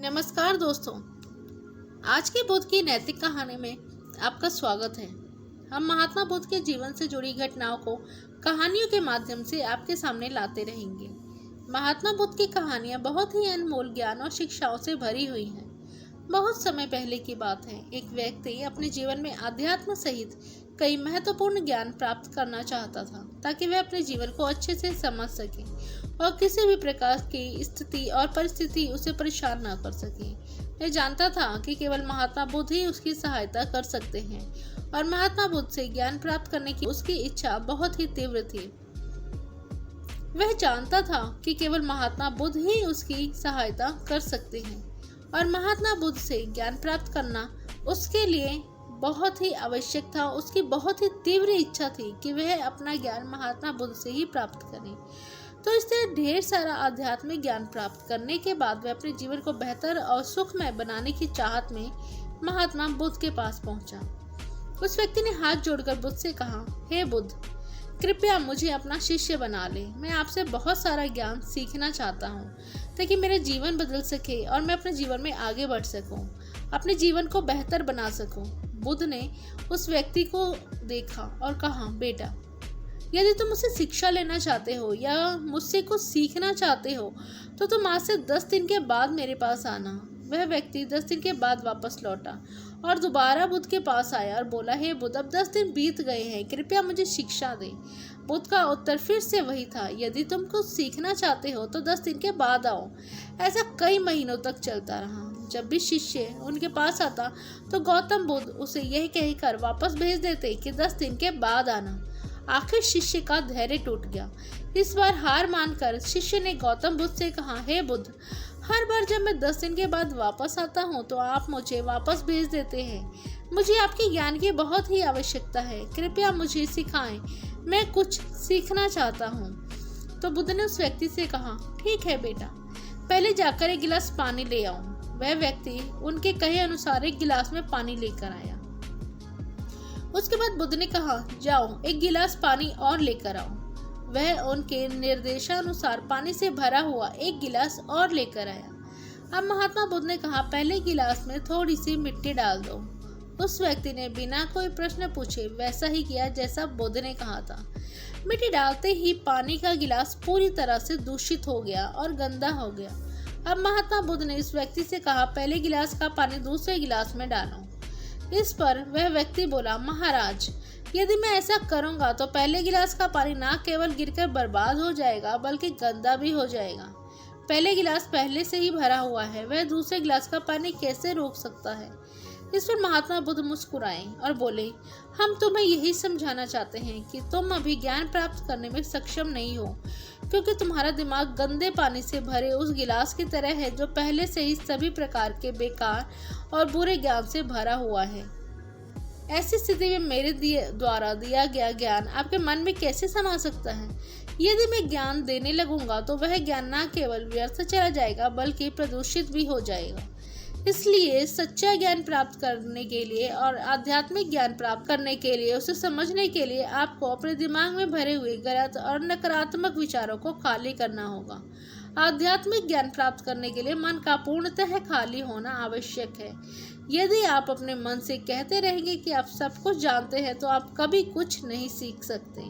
नमस्कार दोस्तों, आज की बुद्ध की नैतिक कहानी में आपका स्वागत है। हम महात्मा बुद्ध के जीवन से जुड़ी घटनाओं को कहानियों के माध्यम से आपके सामने लाते रहेंगे। महात्मा बुद्ध की कहानियां बहुत ही अनमोल ज्ञान और शिक्षाओं से भरी हुई हैं। बहुत समय पहले की बात है, एक व्यक्ति अपने जीवन में अध्यात्म सहित कई महत्वपूर्ण ज्ञान प्राप्त करना चाहता था, ताकि वह अपने जीवन को अच्छे से समझ सके और किसी भी प्रकार की स्थिति और परिस्थिति उसे परेशान न कर सके। वह जानता था कि केवल महात्मा बुद्ध ही उसकी सहायता कर सकते हैं और महात्मा बुद्ध से ज्ञान प्राप्त करने की उसकी इच्छा बहुत ही तीव्र थी। वह जानता था कि केवल महात्मा बुद्ध ही उसकी सहायता कर सकते हैं और महात्मा बुद्ध से ज्ञान प्राप्त करना उसके लिए बहुत ही आवश्यक था। उसकी बहुत ही तीव्र इच्छा थी कि वह अपना ज्ञान महात्मा बुद्ध से ही प्राप्त करे। तो इस तरह ढेर सारा आध्यात्मिक ज्ञान प्राप्त करने के बाद वह अपने जीवन को बेहतर और सुखमय बनाने की चाहत में महात्मा बुद्ध के पास पहुंचा। उस व्यक्ति ने हाथ जोड़कर बुद्ध से कहा, हे बुद्ध, कृपया मुझे अपना शिष्य बना ले। मैं आपसे बहुत सारा ज्ञान सीखना चाहता हूँ ताकि मेरा जीवन बदल सके और मैं अपने जीवन में आगे बढ़ सकूँ, अपने जीवन को बेहतर बना सकूँ। बुद्ध ने उस व्यक्ति को देखा और कहा, बेटा, यदि तुम मुझसे शिक्षा लेना चाहते हो या मुझसे कुछ सीखना चाहते हो तो तुम आज से 10 दिन के बाद मेरे पास आना। वह व्यक्ति 10 दिन के बाद वापस लौटा और दोबारा बुद्ध के पास आया और बोला, हे बुद्ध, अब 10 दिन बीत गए हैं, कृपया मुझे शिक्षा दे। बुद्ध का उत्तर फिर से वही था, यदि तुम कुछ सीखना चाहते हो तो 10 दिन के बाद आओ। ऐसा कई महीनों तक चलता रहा। जब भी शिष्य उनके पास आता तो गौतम बुद्ध उसे यही कहकर वापस भेज देते कि 10 दिन के बाद आना। आखिर शिष्य का धैर्य टूट गया। इस बार हार मानकर शिष्य ने गौतम बुद्ध से कहा, हे बुद्ध, हर बार जब मैं 10 दिन के बाद वापस आता हूँ तो आप मुझे वापस भेज देते हैं। मुझे आपके ज्ञान की बहुत ही आवश्यकता है, कृपया मुझे सिखाएं, मैं कुछ सीखना चाहता हूँ। तो बुद्ध ने उस व्यक्ति से कहा, ठीक है बेटा, पहले जाकर एक गिलास पानी ले आओ। वह व्यक्ति उनके कहे अनुसार एक गिलास में पानी लेकर आया। उसके बाद बुद्ध ने कहा, जाओ एक गिलास पानी और लेकर आओ। वह उनके निर्देशानुसार पानी से भरा हुआ एक गिलास और लेकर आया। अब महात्मा बुद्ध ने कहा, पहले गिलास में थोड़ी सी मिट्टी डाल दो। उस व्यक्ति ने बिना कोई प्रश्न पूछे वैसा ही किया जैसा बुद्ध ने कहा था। मिट्टी डालते ही पानी का गिलास पूरी तरह से दूषित हो गया और गंदा हो गया। अब महात्मा बुद्ध ने इस व्यक्ति से कहा, पहले गिलास का पानी दूसरे गिलास में डालो। इस पर वह व्यक्ति बोला, महाराज, यदि मैं ऐसा करूंगा तो पहले गिलास का पानी न केवल गिरकर बर्बाद हो जाएगा बल्कि गंदा भी हो जाएगा। पहले गिलास पहले से ही भरा हुआ है, वह दूसरे गिलास का पानी कैसे रोक सकता है। इस पर महात्मा बुद्ध मुस्कुराए और बोले, हम तुम्हें यही समझाना चाहते हैं कि तुम अभी ज्ञान प्राप्त करने में सक्षम नहीं हो, क्योंकि तुम्हारा दिमाग गंदे पानी से भरे उस गिलास की तरह है जो पहले से ही सभी प्रकार के बेकार और बुरे ज्ञान से भरा हुआ है। ऐसी स्थिति में मेरे द्वारा दिया गया ज्ञान आपके मन में कैसे समा सकता है। यदि मैं ज्ञान देने लगूंगा तो वह ज्ञान न केवल व्यर्थ चला जाएगा बल्कि प्रदूषित भी हो जाएगा। इसलिए सच्चा ज्ञान प्राप्त करने के लिए और आध्यात्मिक ज्ञान प्राप्त करने के लिए, उसे समझने के लिए आपको अपने दिमाग में भरे हुए गलत और नकारात्मक विचारों को खाली करना होगा। आध्यात्मिक ज्ञान प्राप्त करने के लिए मन का पूर्णतः खाली होना आवश्यक है। यदि आप अपने मन से कहते रहेंगे कि आप सब कुछ जानते हैं तो आप कभी कुछ नहीं सीख सकते।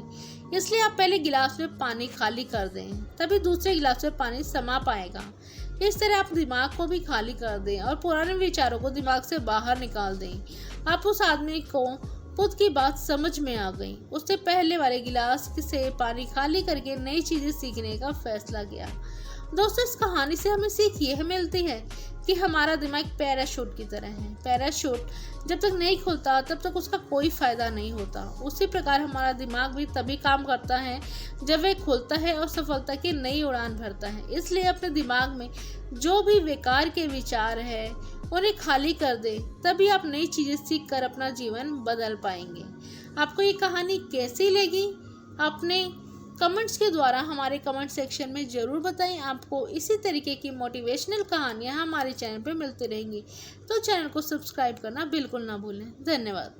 इसलिए आप पहले गिलास में पानी खाली कर दें, तभी दूसरे गिलास में पानी समा पाएगा। इस तरह आप दिमाग को भी खाली कर दें और पुराने विचारों को दिमाग से बाहर निकाल दें। आप उस आदमी को बुद्ध की बात समझ में आ गई। उसने पहले वाले गिलास से पानी खाली करके नई चीजें सीखने का फैसला किया। दोस्तों, इस कहानी से हमें सीख यह मिलती है कि हमारा दिमाग पैराशूट की तरह है। पैराशूट जब तक नहीं खुलता तब तक उसका कोई फायदा नहीं होता। उसी प्रकार हमारा दिमाग भी तभी काम करता है जब वह खुलता है और सफलता की नई उड़ान भरता है। इसलिए अपने दिमाग में जो भी बेकार के विचार है उन्हें खाली कर दें, तभी आप नई चीजें सीख कर अपना जीवन बदल पाएंगे। आपको ये कहानी कैसी लगी अपने कमेंट्स के द्वारा हमारे कमेंट सेक्शन में ज़रूर बताएं। आपको इसी तरीके की मोटिवेशनल कहानियाँ हमारे चैनल पर मिलती रहेंगी, तो चैनल को सब्सक्राइब करना बिल्कुल ना भूलें। धन्यवाद।